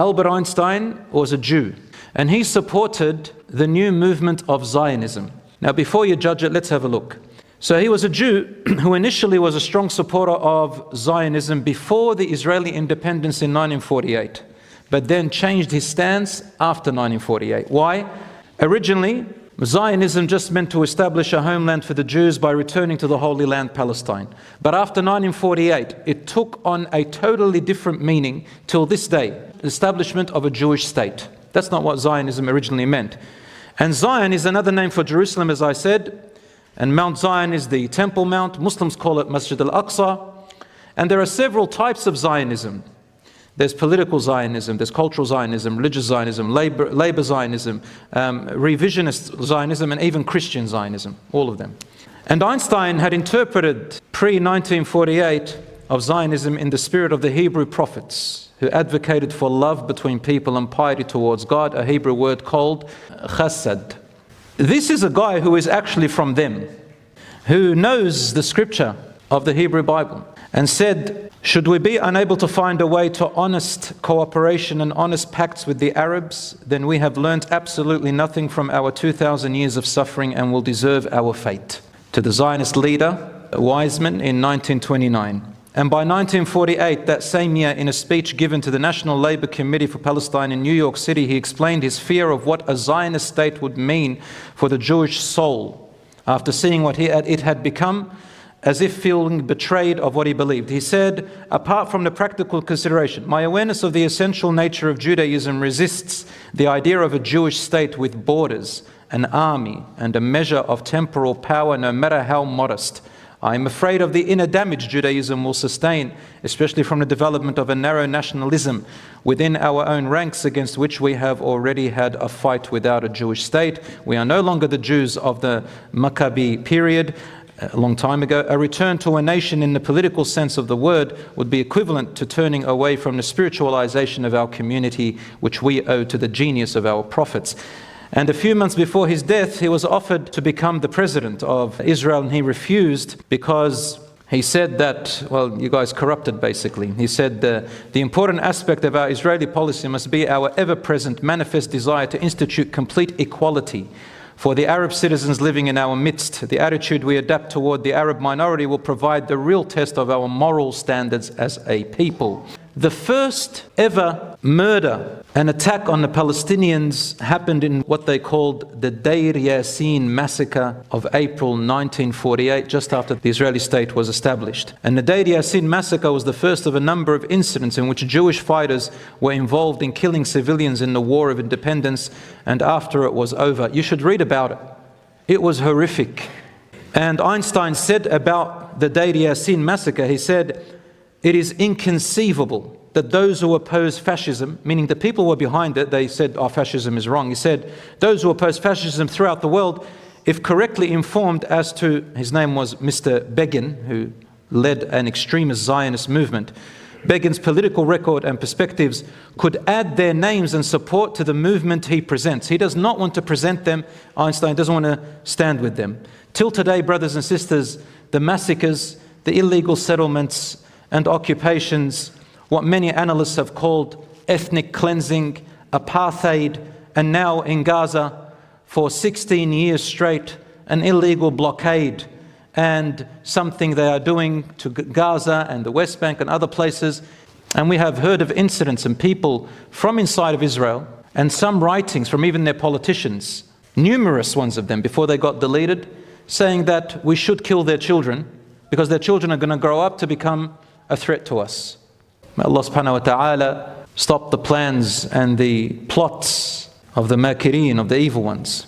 Albert Einstein was a Jew, and he supported the new movement of Zionism. Now, before you judge it, let's have a look. So he was a Jew who initially was a strong supporter of Zionism before the Israeli independence in 1948, but then changed his stance after 1948. Why? Originally, Zionism just meant to establish a homeland for the Jews by returning to the Holy Land, Palestine. But after 1948, it took on a totally different meaning till this day, the establishment of a Jewish state. That's not what Zionism originally meant. And Zion is another name for Jerusalem, as I said, and Mount Zion is the Temple Mount. Muslims call it Masjid al-Aqsa. And there are several types of Zionism. There's political Zionism, there's cultural Zionism, religious Zionism, labor Zionism, revisionist Zionism, and even Christian Zionism, all of them. And Einstein had interpreted pre-1948 of Zionism in the spirit of the Hebrew prophets, who advocated for love between people and piety towards God, a Hebrew word called chesed. This is a guy who is actually from them, who knows the scripture of the Hebrew Bible, and said, should we be unable to find a way to honest cooperation and honest pacts with the Arabs, then we have learnt absolutely nothing from our 2,000 years of suffering and will deserve our fate. To the Zionist leader, Weizmann, in 1929. And by 1948, that same year, in a speech given to the National Labour Committee for Palestine in New York City, he explained his fear of what a Zionist state would mean for the Jewish soul, after seeing what it had become, as if feeling betrayed of what he believed. He said, apart from the practical consideration, my awareness of the essential nature of Judaism resists the idea of a Jewish state with borders, an army, and a measure of temporal power, no matter how modest. I am afraid of the inner damage Judaism will sustain, especially from the development of a narrow nationalism within our own ranks, against which we have already had a fight without a Jewish state. We are no longer the Jews of the 𝗏 period, a long time ago. A return to a nation in the political sense of the word would be equivalent to turning away from the spiritualization of our community, which we owe to the genius of our prophets. And a few months before his death, he was offered to become the president of Israel, and he refused because he said that, well, you guys corrupted, basically. He said the important aspect of our Israeli policy must be our ever-present manifest desire to institute complete equality for the Arab citizens living in our midst. The attitude we adapt toward the Arab minority will provide the real test of our moral standards as a people. The first ever murder and attack on the Palestinians happened in what they called the Deir Yassin massacre of April 1948, just after the Israeli state was established. And the Deir Yassin massacre was the first of a number of incidents in which Jewish fighters were involved in killing civilians in the War of Independence, and after it was over. You should read about it. It was horrific. And Einstein said about the Deir Yassin massacre, he said, it is inconceivable that those who oppose fascism, meaning the people who were behind it, they said, oh, fascism is wrong. He said, those who oppose fascism throughout the world, if correctly informed as to, his name was Mr. Begin, who led an extremist Zionist movement, Begin's political record and perspectives could add their names and support to the movement he presents. He does not want to present them. Einstein doesn't want to stand with them. Till today, brothers and sisters, the massacres, the illegal settlements and occupations, what many analysts have called ethnic cleansing, apartheid, and now in Gaza for 16 years straight, an illegal blockade, and something they are doing to Gaza and the West Bank and other places. And we have heard of incidents and people from inside of Israel, and some writings from even their politicians, numerous ones of them before they got deleted, saying that we should kill their children because their children are going to grow up to become a threat to us. May Allah subhanahu wa ta'ala stop the plans and the plots of the makirin, of the evil ones.